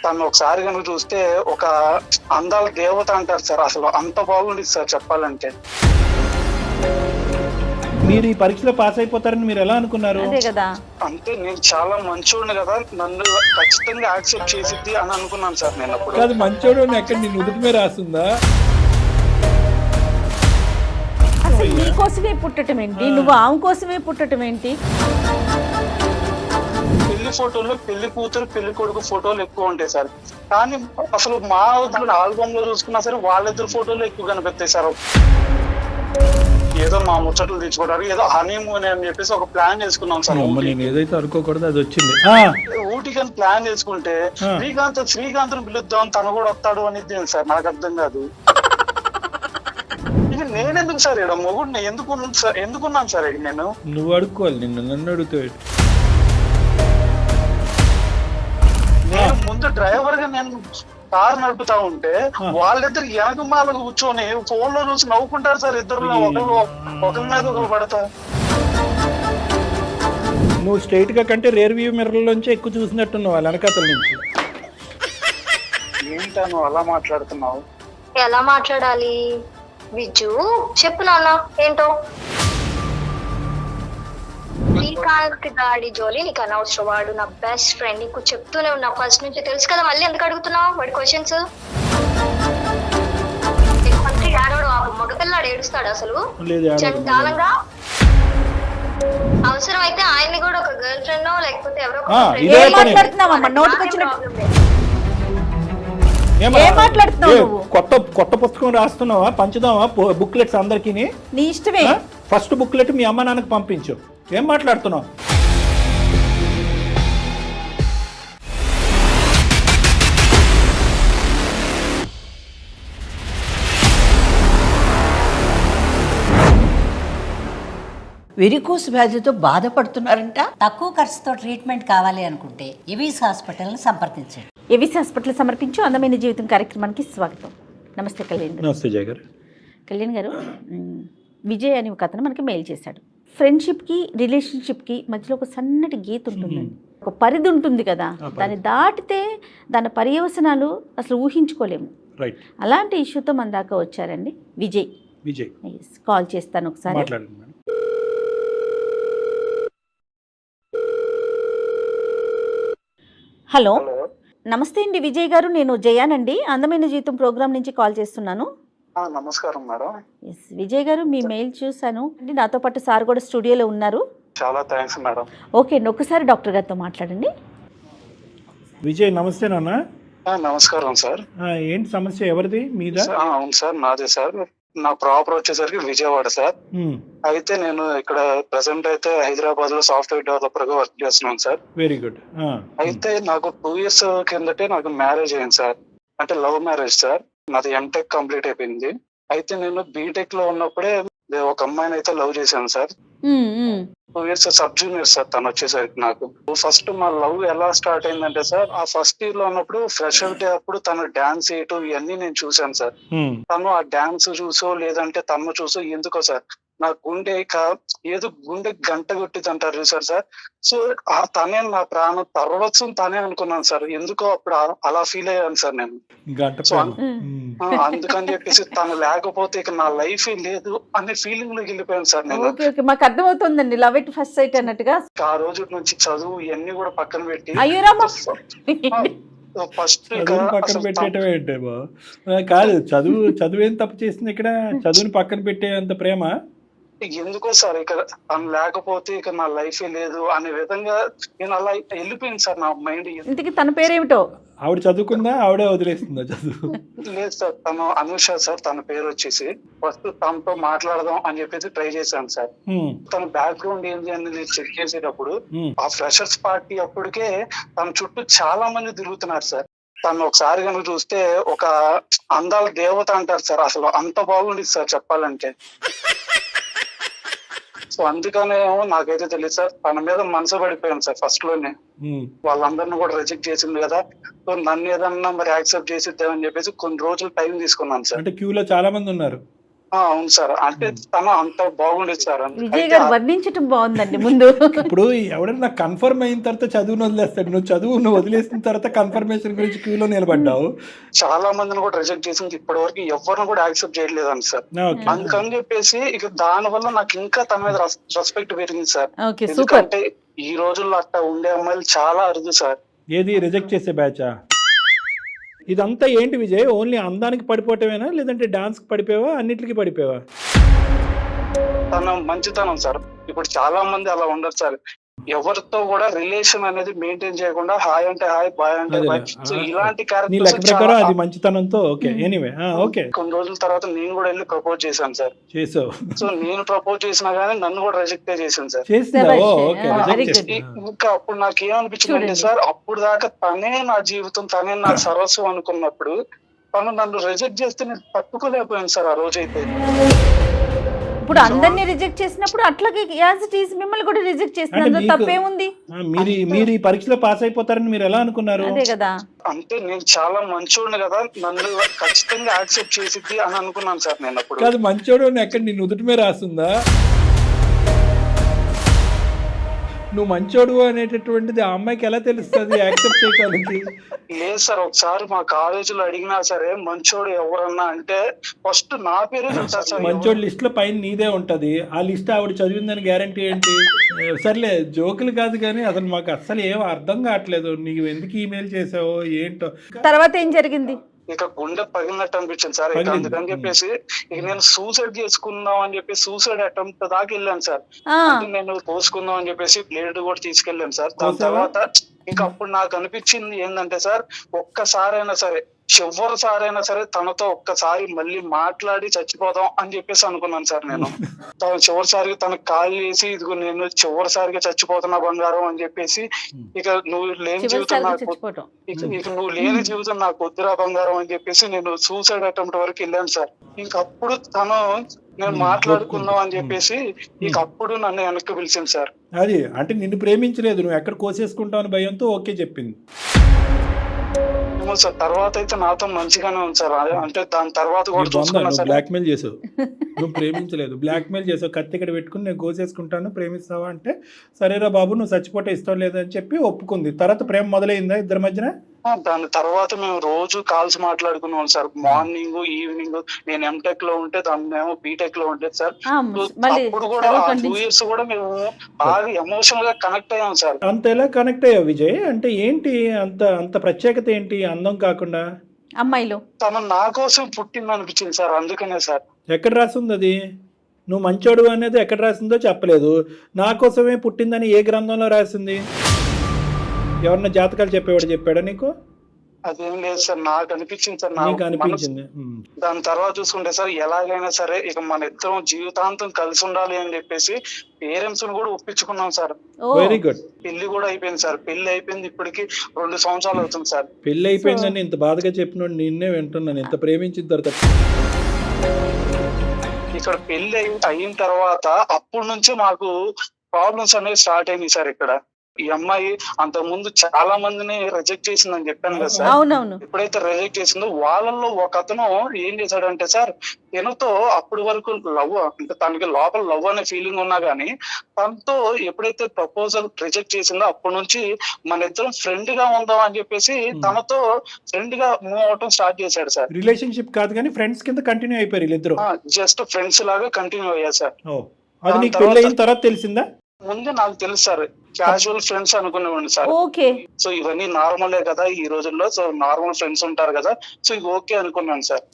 తను ఒకసారి కనుక చూస్తే ఒక అందాల దేవత అంటారు సార్. అసలు అంత బాగుంది సార్ చెప్పాలంటే. మీరు ఈ పరీక్షలో పాస్ అయిపోతారని మీరు ఎలా అనుకున్నారు? అదే కదా, అంటే నేను చాలా మంచోడిని కదా, నన్ను ఖచ్చితంగా యాక్సెప్ట్ చేసిద్ది అని అనుకున్నాను సార్ నేను అప్పుడు. కాదు, మంచోడు ఎక్కడ నీ నుదుటి మీద రాస్తుందా? అసలు నీ కోసమే పుట్టడం ఏంటి, నువ్వు ఆమె కోసమే పుట్టడం ఏంటి? పెళ్లి ఫోటోలో పెళ్లి కూతురు పెళ్లి కొడుకు ఫోటోలు ఎక్కువ ఉంటాయి సార్. కానీ అసలు మా ఆల్బమ్ లో చూసుకున్నా సరే వాళ్ళిద్దరు ఫోటోలు ఎక్కువ కనిపిస్తాయి సార్. ఏదో మా ముచ్చట్లు తెచ్చుకోవడానికి ఏదో హనీమూన్ అని చెప్పేసి ఒక ప్లాన్ చేసుకున్నాం సార్. నేను ఏదైతే అనుకోకూడదు అది వచ్చింది. ఊటీకని ప్లాన్ చేసుకుంటే శ్రీకాంత్ పిలుద్దాం, తను కూడా వస్తాడు అనేది సార్ నాకు అర్థం కాదు. ఇది నేనెందుకు సార్ ఇక్కడ మొగుడిని ఎందుకున్నాను సార్ ఇక్కడ నేను? నువ్వు అడుక్కోవాలి, నన్ను అడుగుతావు. నేను ముందు డ్రైవర్ గా నేను కారు నడుపుతా ఉంటే వాళ్ళిద్దరు వెనకమాల కూర్చొని ఫోన్ లో చూసి నవ్వుకుంటారు సార్. ఇద్దరు ఒకరి మీద ఒకరు పడతా. నువ్వు స్ట్రైట్ గా కంటే రేర్ వ్యూ మిర్రర్ లోంచి ఎక్కువ చూసినట్టున్నావు వాళ్ళ వెనకాతల నుంచి. ఏంటను అలా మాట్లాడుతున్నావు? ఎలా మాట్లాడాలి విజ్జు చెప్పు నాన్న ఏంటో. శ్రీకాంత్ గాడి జోలి నీకు అనవసరం, వాడు నా బెస్ట్ ఫ్రెండ్, నీకు చెప్తూనే ఉన్నా ఫస్ట్ నుంచి, తెలుసు కదా. మళ్ళీ ఎందుకు అడుగుతున్నావు వాడి క్వశ్చన్స్? ఏడవడు, మగపిల్లాడు ఏడుస్తాడు అసలు చండాలంగా. అవసరం అయితే ఆయన్ని కూడా ఒక గర్ల్ ఫ్రెండ్ లేకపోతే ఎవరో కొత్త పుస్తకం రాస్తున్నావా? పంచుదామా బుక్లెట్స్ అందరికి? నీ ఇష్టమే. ఫస్ట్ బుక్లెట్ మీ అమ్మ నాన్నకి పంపించు. ఏం మాట్లాడుతున్నావు? వెరికోస్ వ్యాధితో బాధపడుతున్నారంట. తక్కువ ఖర్చుతో ట్రీట్మెంట్ కావాలి అనుకుంటే ఎవిస్ హాస్పిటల్ని సంప్రదించండి. ఎవిస్ హాస్పిటల్ సమర్పించు అందమైన జీవితం కార్యక్రమానికి స్వాగతం. నమస్తే కళ్యాణ్ గారు. నమస్తే జయ గారు. కళ్యాణ్ గారు, విజయ్ అని ఒక అతను మనకి మెయిల్ చేశాడు. ఫ్రెండ్షిప్కి రిలేషన్షిప్కి మధ్యలో ఒక సన్నటి గీత ఉంటుందండి, ఒక పరిధి ఉంటుంది కదా, దాన్ని దాటితే దాని పర్యవసనాలు అసలు ఊహించుకోలేము. రైట్. అలాంటి ఇష్యూతో మన దాకా వచ్చారండి విజయ్. కాల్ చేస్తాను ఒకసారి. హలో, నమస్తే అండి విజయ్ గారు, నేను జయానండి, అందమైన జీవితం ప్రోగ్రామ్ నుంచి కాల్ చేస్తున్నాను. నమస్కారం మేడం. విజయ్ గారు, మీ మెయిల్ చూశాను. నాతో పాటు సార్ కూడా స్టూడియోలో ఉన్నారు. చాలా థ్యాంక్స్ మేడం. ఓకే, ఒక్కసారి డాక్టర్ గారితో మాట్లాడండి. విజయ్ నమస్తే నాన్న. నమస్కారం సార్. ఏంటి సమస్య, ఎవరిది? మీద? అవును సార్, నాదే సార్. నా ప్రాపర్ వచ్చేసరికి విజయవాడ సార్. అయితే నేను ఇక్కడ ప్రెసెంట్ అయితే హైదరాబాద్ లో సాఫ్ట్వేర్ డెవలపర్ గా వర్క్ చేస్తున్నాను సార్. Very good. అయితే నాకు 2 years కిందటే నాకు మ్యారేజ్ అయింది సార్. అంటే లవ్ మ్యారేజ్ సార్. నాది ఎంటెక్ కంప్లీట్ అయిపోయింది. అయితే నేను బీటెక్ లో ఉన్నప్పుడే ఒక అమ్మాయిని అయితే లవ్ చేశాను sir. 2 years sub junior sir తను వచ్చేసరికి. నాకు ఫస్ట్ మా లవ్ ఎలా స్టార్ట్ అయిందంటే సార్, ఆ ఫస్ట్ ఇయర్ లో ఉన్నప్పుడు ఫ్రెషర్ డే అప్పుడు తను డాన్స్ చేయటం ఇవన్నీ నేను చూశాను సార్. తను ఆ డాన్స్ చూసో లేదంటే తను చూసో ఎందుకో సార్ నా గుండె ఏదో గుండె గంట కొట్టింది అంటారు చూసారు సార్. సో తనే నా ప్రాణం, తర్వాతం తనే అనుకున్నాను సార్. ఎందుకో అప్పుడు అలా ఫీల్ అయ్యాను సార్ నేను. సో అందుకని చెప్పేసి తను లేకపోతే ఇక నా లైఫ్ లేదు అనే ఫీలింగ్ లోకి వెళ్ళిపోయాను సార్ నేను. మాకు అర్థమవుతుందండి, లవ్ ఎట్ ఫస్ట్ సైట్ అన్నట్టుగా. ఆ రోజు నుంచి చదువు ఇవన్నీ కూడా పక్కన పెట్టి ఫస్ట్ పక్కన పెట్టేయటమే అంటే కాదు. చదువు ఏం తప్పు చేసింది ఇక్కడ? చదువుని పక్కన పెట్టే అంత ప్రేమ ఎందుకో సార్ ఇక తను లేకపోతే ఇక నా లైఫ్ లేదు అనే విధంగా నేను అలా వెళ్ళిపోయింది సార్ నా మైండ్. ఇంతకీ తన పేరేమిటో? ఆవిడ చదువుకుందా, ఆవిడే వదిలేస్తుందా చదువు? లేదు సార్, తను అనుష సార్. తన పేరు వచ్చేసి ఫస్ట్ తనతో మాట్లాడదాం అని చెప్పేసి ట్రై చేశాను సార్. తన బ్యాక్గ్రౌండ్ ఏంటి అని చెక్ చేసేటప్పుడు ఆ ఫ్రెషర్స్ పార్టీ అప్పటికే తన చుట్టూ చాలా మంది తిరుగుతున్నారు సార్. తను ఒకసారి కనుక చూస్తే ఒక అందాల దేవత అంటారు సార్. అసలు అంత బాగుంది సార్ చెప్పాలంటే. సో అందుకనే నాకైతే తెలియదు సార్, తన మీద మనసు పడిపోయాను సార్ ఫస్ట్ లోనే. వాళ్ళందరినీ కూడా రిజెక్ట్ చేసింది కదా, సో నన్ను ఏదన్నా మరి యాక్సెప్ట్ చేసిద్దామని చెప్పేసి కొన్ని రోజులు టైం తీసుకున్నాను సార్. అంటే క్యూలో చాలా మంది ఉన్నారు. అవును సార్, అంటే తను అంత బాగుండేది సార్. విజయ్ గారు వర్ణించటం బాగుందండి ముందు. ఇప్పుడు ఎవడన్నా కన్ఫర్మ్ అయిన తర్వాత చదువును వదిలేస్తాడు, నువ్వు వదిలేసిన తర్వాత కన్ఫర్మేషన్ గురించి క్యూలో నిలబడ్డావు. చాలా మందిని కూడా రిజెక్ట్ చేసింది, ఇప్పటి వరకు ఎవరిని కూడా యాక్సెప్ట్ చేయలేదండి సార్. అందుకని చెప్పేసి ఇక దాని వల్ల నాకు ఇంకా తన మీద రెస్పెక్ట్ పెరిగింది సార్. ఎందుకంటే ఈ రోజుల్లో అట్లా ఉండే అమ్మాయిలు చాలా అరుదు సార్. ఏది రిజెక్ట్ చేసే బ్యాచా? ఇదంతా ఏంటి విజయ్, ఓన్లీ అందానికి పడిపోవటమేనా లేదంటే డాన్స్ కి పడిపోయావా, అన్నిటికీ పడిపోయావా? తన మంచితనం సార్. ఇప్పుడు చాలా మంది అలా ఉండరు సార్, ఎవరితో కూడా రిలేషన్ అనేది మెయింటైన్ చేయకుండా హాయ్ అంటే హాయ్ బాయ్ అంటే బాయ్. సో ఇలాంటి నీ లెక్క ప్రకారం అది మంచితనంతో ఓకే. Anyway okay. కొన్ని రోజుల తర్వాత నేను కూడా వెళ్ళి ప్రపోజ్ చేశాను సార్. చేసావు? సో నేను ప్రపోజ్ చేసినా గానీ నన్ను కూడా రిజెక్ట్ చేశాను సార్. ఇంకా అప్పుడు నాకు ఏమనిపించింది అంటే సార్, అప్పుడు దాకా తనే నా జీవితం, తనే నా సర్వస్వం అనుకున్నప్పుడు తను నన్ను రిజెక్ట్ చేస్తే నేను తట్టుకోలేకపోయాను సార్ ఆ రోజైతే. ఇప్పుడు అందరినీ రిజెక్ట్ చేసినప్పుడు అట్లాగే యాజ్ ఇట్ ఈస్ మిమ్మల్ని కూడా రిజెక్ట్ చేసినందులో తప్పేముంది? మీరు ఈ పరీక్షలో పాస్ అయిపోతారని మీరు ఎలా అనుకున్నారు? అదే కదా, అంటే నేను చాలా మంచోడిని కదా, నన్ను ఖచ్చితంగా యాక్సెప్ట్ చేసిద్ది అని అనుకున్నాను సార్ నేను అప్పుడు. కాదు, మంచోడు ఎక్కడ నీ నుదుటి మీద రాస్తుందా? నువ్వు మంచోడు అనేటటువంటిది ఆ అమ్మాయికి ఎలా తెలుస్తుంది యాక్సెప్ట్ చేయడానికి? లేదు సార్, ఒకసారి మా కాలేజీలో అడిగినా సరే మంచోడు ఎవరన్నా అంటే ఫస్ట్ నా పేరే చెప్తారు సార్. మంచోడు లిస్ట్ లో పైన నీదే ఉంటది, ఆ లిస్ట్ ఆవిడ చదివిందని గ్యారంటీ ఏంటి? సర్లే జోకులు కాదు కానీ అసలు మాకు అస్సలు ఏం అర్థం కావట్లేదు, నీకు ఎందుకు ఈమెయిల్ చేసావో ఏంటో. తర్వాత ఏం జరిగింది? ఇక గుండె పగిలినట్టు అనిపించింది సార్. ఇక అందుకని చెప్పేసి ఇక నేను సూసైడ్ చేసుకుందాం అని చెప్పి సూసైడ్ అటెంప్ట్ దాకా వెళ్ళాను సార్. అంటే నేను పోసుకుందాం అని చెప్పేసి బ్లేడ్ కూడా తీసుకెళ్ళాను సార్. దాని తర్వాత ఇంకా అప్పుడు నాకు అనిపించింది ఏంటంటే సార్, ఒక్కసారైనా సరే చివరిసారైనా సరే తనతో ఒక్కసారి మళ్ళీ మాట్లాడి చచ్చిపోదాం అని చెప్పేసి అనుకున్నాను సార్ నేను. తను చివరిసారిగా తనకు కాల్ చేసి ఇదిగో నేను చివరిసారిగా చచ్చిపోతున్నా బంగారం అని చెప్పేసి, ఇక నువ్వు లేని జీవితం నాకు ఇక నువ్వు లేని జీవితం నాకు వద్దురా బంగారం అని చెప్పేసి నేను సూసైడ్ అటెంప్ట్ వరకు వెళ్ళాను సార్. ఇంకప్పుడు తను నేను మాట్లాడుకుందాం అని చెప్పేసి ఇక అప్పుడు నన్ను వెనక్కి పిలిచింది సార్. అది అంటే నిన్ను ప్రేమించలేదు, నువ్వు ఎక్కడ కోసేసుకుంటావు అని భయంతో ఓకే చెప్పింది సార్. తర్వాత అయితే నాతో మంచిగానే ఉంది సార్. అంటే దాని తర్వాత కూడా చూసుకున్నా సార్. బ్లాక్మెయిల్ చేసావు, నువ్వు ప్రేమించలేదు, బ్లాక్మెయిల్ చేసావు. కత్తి ఇక్కడ పెట్టుకుని నేను కోసేసుకుంటాను ప్రేమిస్తావా అంటే సరేరా బాబు నువ్వు చచ్చిపోతే ఇష్టం లేదని చెప్పి ఒప్పుకుంది. తర్వాత ప్రేమ మొదలైందా ఇద్దరి మధ్యన? దాని తర్వాత మేము రోజు కాల్స్ మాట్లాడుకున్నాం సార్. మార్నింగ్ ఈవినింగ్ నేను ఎంటెక్ లో ఉంటే తనేమో బీటెక్ లో ఉంటే సార్. అప్పుడు కూడా 2 years కూడా మేము బాగా ఎమోషనల్ గా కనెక్ట్ అయ్యాం సార్. అంత ఎలా కనెక్ట్ అయ్యావు విజయ్? అంటే ఏంటి అంత ప్రత్యేకత ఏంటి అందం కాకుండా? అమ్మాయిలో తను నా కోసం పుట్టింది అనిపించింది సార్, అందుకనే సార్. ఎక్కడ రాసింది అది? నువ్వు మంచోడు అనేది ఎక్కడ రాసిందో చెప్పలేదు, నా కోసమే పుట్టిందని ఏ గ్రంథంలో రాసింది? ఎవరన్నా జాతకాలు చెప్పేవాడు చెప్పాడా నీకు? అదేం లేదు సార్, నాకు అనిపించింది సార్. నాకు అనిపించింది. దాని తర్వాత చూసుకుంటే సార్ ఎలాగైనా సరే ఇక మన ఇద్దరం జీవితాంతం కలిసి ఉండాలి అని చెప్పేసి పేరెంట్స్ కూడా ఒప్పించుకున్నాం సార్. Very good. పెళ్లి కూడా అయిపోయింది సార్. పెళ్లి అయిపోయింది ఇప్పటికి 2 సంవత్సరాలు అవుతుంది సార్. పెళ్లి అయిపోయిందని ఇంత బాధగా చెప్పినోడు నిన్నే వింటున్నాను, ఇంత ప్రేమించిన తర్వాత. ఇక్కడ పెళ్లి అయిన తర్వాత అప్పటి నుంచి మాకు ప్రాబ్లమ్స్ అనేవి స్టార్ట్ అయినాయి సార్. ఇక్కడ ఈ అమ్మాయి అంత ముందు చాలా మందిని రిజెక్ట్ చేసిందని చెప్పాను కదా సార్. అవునవును. ఎప్పుడైతే రిజెక్ట్ చేసిందో వాళ్ళల్లో ఒక అతను ఏం చేశాడంటే సార్, తనతో అప్పటి వరకు లవ్ అంటే తనకి లోపల లవ్ అనే ఫీలింగ్ ఉన్నా గానీ తనతో ఎప్పుడైతే ప్రపోజల్ రిజెక్ట్ చేసిందో అప్పటి నుంచి మన ఇద్దరం ఫ్రెండ్ గా ఉందాం అని చెప్పేసి తనతో ఫ్రెండ్ గా మూవ్ అవటం స్టార్ట్ చేశాడు సార్. రిలేషన్షిప్ కాదు కానీ ఫ్రెండ్స్ కింద కంటిన్యూ అయిపోయారు వీళ్ళిద్దరు. జస్ట్ ఫ్రెండ్స్ లాగా కంటిన్యూ అయ్యారు సార్. అది నీకు పెళ్లి అయిన తర్వాత తెలిసిందా? ముందే నాకు తెలుసు సార్, క్యాజువల్ ఫ్రెండ్స్ అనుకునేవాడిని సార్. ఓకే. సో ఇవన్నీ నార్మలే కదా ఈ రోజుల్లో, సో నార్మల్ ఫ్రెండ్స్ ఉంటారు కదా, సో ఇది ఓకే అనుకున్నాను సార్.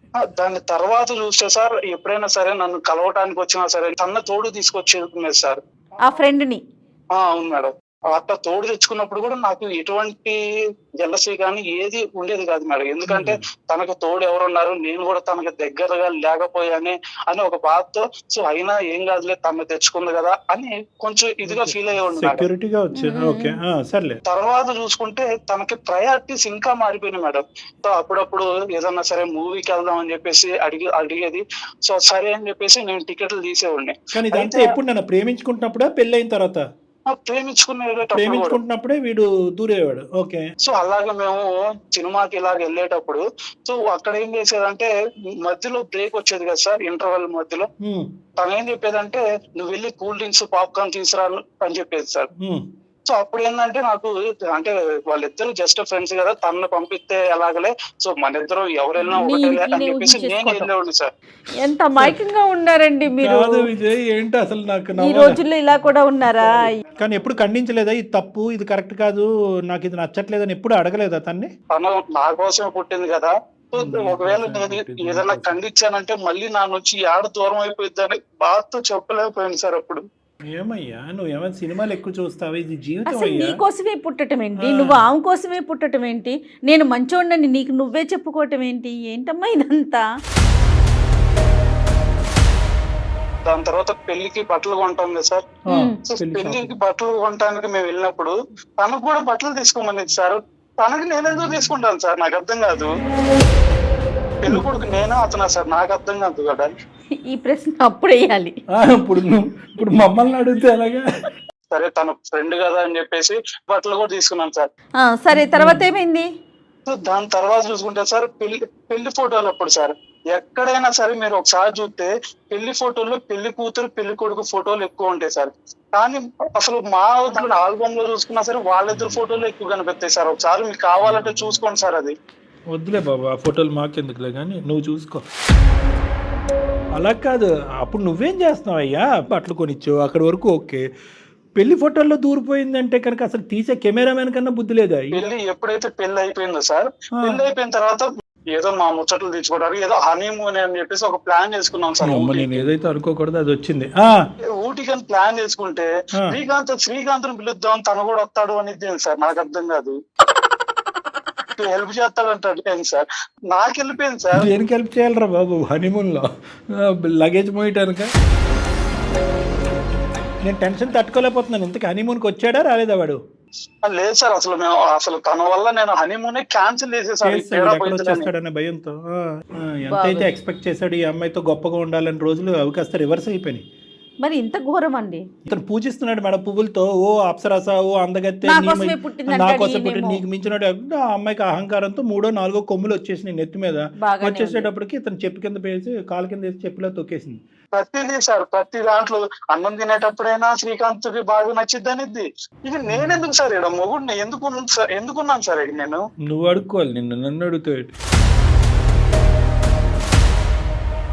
దాని తర్వాత చూస్తే సార్ ఎప్పుడైనా సరే నన్ను కలవటానికి వచ్చినా సరే తన తోడు తీసుకొచ్చేది సార్ ఆ ఫ్రెండ్ ని. అవును మేడం. అట్లా తోడు తెచ్చుకున్నప్పుడు కూడా నాకు ఎటువంటి జెలసీ కానీ ఏది ఉండేది కాదు మేడం. ఎందుకంటే తనకు తోడు ఎవరున్నారు, నేను కూడా తనకు దగ్గరగా లేకపోయానే అని ఒక బాధతో, సో అయినా ఏం కాదులే తను తెచ్చుకుంది కదా అని కొంచెం ఇదిగా ఫీల్ అయ్యేవాడు. తర్వాత చూసుకుంటే తనకి ప్రయారిటీస్ ఇంకా మారిపోయినాయి మేడం. సో అప్పుడప్పుడు ఏదన్నా సరే మూవీకి వెళ్దాం అని చెప్పేసి అడిగేది. సో సరే అని చెప్పేసి నేను టికెట్లు తీసేవాడిని. ఎప్పుడు నన్ను ప్రేమించుకుంటున్నప్పుడా పెళ్లి అయిన తర్వాత? ప్రేమించుకునేటప్పుడు ప్రేమించుకుంటున్నప్పుడే వీడు దూరేవాడు. ఓకే. సో అలాగే మేము సినిమాకి ఇలాగ వెళ్ళేటప్పుడు సో అక్కడ ఏం చేసేదంటే మధ్యలో బ్రేక్ వచ్చేది కదా సార్, ఇంటర్వెల్ మధ్యలో తను ఏం చెప్పేదంటే నువ్వు వెళ్ళి కూల్ డ్రింక్స్ పాప్కార్న్ తీసుకురా అని చెప్పేది సార్. సో అప్పుడు ఏంటంటే నాకు అంటే వాళ్ళిద్దరు జస్ట్ ఫ్రెండ్స్ కదా, తనను పంపిస్తే ఎలాగలే, సో మన ఇద్దరు ఎవరెళ్ళినా ఒకటే అని చెప్పేసి నేను వెళ్ళేవాడిని సార్. ఎంత మైకంగా ఉన్నారండి మీరు. కాదు విజయ్, ఏంటి అసలు నాకు ఈ రోజుల్లో ఇలా కూడా ఉన్నారా? కానీ ఎప్పుడు ఖండించలేదా ఇది తప్పు, ఇది కరెక్ట్ కాదు, నాకు ఇది నచ్చట్లేదని ఎప్పుడు అడగలేదా తన్ని? తను నా కోసమే పుట్టింది కదా, సో ఒకవేళ నేను ఏదైనా ఖండించానంటే మళ్ళీ నా నుంచి ఏడ దూరం అయిపోయిద్దని బాధతో చెప్పలేకపోయింది సార్ అప్పుడు. ఏమయ్యా నువ్వు ఏమైనా సినిమాలు ఎక్కువ చూస్తావా? ఇది జీవితం అసలు అయ్యా. నీ కోసమే పుట్టడం ఏంటి, నువ్వు ఆమె కోసమే పుట్టడం ఏంటి, నేను మంచోడిని నీకు నువ్వే చెప్పుకోవటం ఏంటి, ఏంటమ్మా ఇదంతా? దాని తర్వాత పెళ్లికి బట్టలు కొంటాం కదా సార్. సో పెళ్లికి బట్టలు కొనడానికి మేము వెళ్ళినప్పుడు తనకు కూడా బట్టలు తీసుకోమని సార్. తనకి నేనెందుకు తీసుకుంటాను సార్, నాకు అర్థం కాదు. పెళ్లి కొడుకు నేనా అతనా సార్, నాకు అర్థం కాదు కదా. ఈ ప్రశ్న అప్పుడు వేయాలి. ఇప్పుడు మమ్మల్ని అడిగితే అలాగా. సరే తన ఫ్రెండ్ కదా అని చెప్పేసి బట్టలు కూడా తీసుకున్నాను సార్. సరే తర్వాత ఏమైంది? సో దాని తర్వాత చూసుకుంటే సార్ పెళ్లి ఫోటోలు అప్పుడు సార్ ఎక్కడైనా సరే మీరు ఒకసారి చూస్తే పెళ్లి ఫోటోల్లో పెళ్లి కూతురు పెళ్లి కొడుకు ఫోటోలు ఎక్కువ ఉంటాయి సార్. కానీ అసలు మా ఆల్బమ్ లో చూసుకున్నా సరే వాళ్ళిద్దరు ఫోటోలు ఎక్కువ కనిపిస్తాయి సార్. ఒకసారి మీకు కావాలంటే చూసుకోండి సార్. అది వద్దులే బాబు, ఆ ఫోటోలు మాకెందుకులే కానీ నువ్వు చూసుకో. అలా కాదు, అప్పుడు నువ్వేం చేస్తున్నావు అయ్యా? బట్టలు కొనిచ్చావు అక్కడి వరకు ఓకే, పెళ్లి ఫోటోల్లో దూరిపోయిందంటే కనుక అసలు తీసే కెమెరామెన్ కన్నా బుద్ధి లేదా? పెళ్లి ఎప్పుడైతే పెళ్లి అయిపోయిందో సార్, పెళ్లి అయిపోయిన తర్వాత ఏదో మా ముచ్చట్లు తెచ్చుకోవడానికి ఏదో హనీమూన్ అని చెప్పేసి ఒక ప్లాన్ చేసుకున్నాం సార్. నేను ఏదైతే అనుకోకూడదు అది వచ్చింది. ఊటీకి అని ప్లాన్ చేసుకుంటే శ్రీకాంత్ పిలుద్దాం తను కూడా వస్తాడు అనేది సార్, నాకు అర్థం కాదు. హెల్ప్ చేస్తాడంటాడు సార్, నాకు వెళ్ళిపోయింది సార్. దేనికి హెల్ప్ చేయాలరా బాబు హనీమూన్ లో? లగేజ్ మోయటానిక? నేను టెన్షన్ తట్టుకోలేకపోతున్నాను. ఇంతకు హనీమూన్కి వచ్చాడా రాలేదా వాడు? లేదు సార్, అసలు తన వల్ల నేను హనీమూనే క్యాన్సిల్ చేసేసాడనే భయంతో. ఎంతైతే ఎక్స్పెక్ట్ చేశాడు ఈ అమ్మాయితో గొప్పగా ఉండాలని రోజులు అవి కాస్త రివర్స్ అయిపోయినాయి. మరి ఇంత ఘోరం అండి. ఇతను పూజిస్తున్నాడు మేడం పువ్వులతో, ఓ అప్సరస, ఓ అందగత్తె, నా కోసం పుట్టి నీకు మించినాడు. ఆ అమ్మాయికి అహంకారంతో 3 4 కొమ్ములు వచ్చేసినాయి నెత్తి మీద. వచ్చేసేటప్పటికి ఇతను చెప్పు కింద వేసి కాలు కింద వేసి చెప్పులో తొక్కేసింది. ప్రతిదీ సార్, ప్రతి దాంట్లో అన్నం తినేటప్పుడైనా శ్రీకాంత్ కి బాగా నచ్చిద్ది అనేది. ఇది నేనెందుకు సార్ ఇక్కడ మొగుడిని ఎందుకున్నాను సార్ ఇక్కడ నేను? నువ్వు అడుక్కోవాలి, నన్ను అడుగుతావు.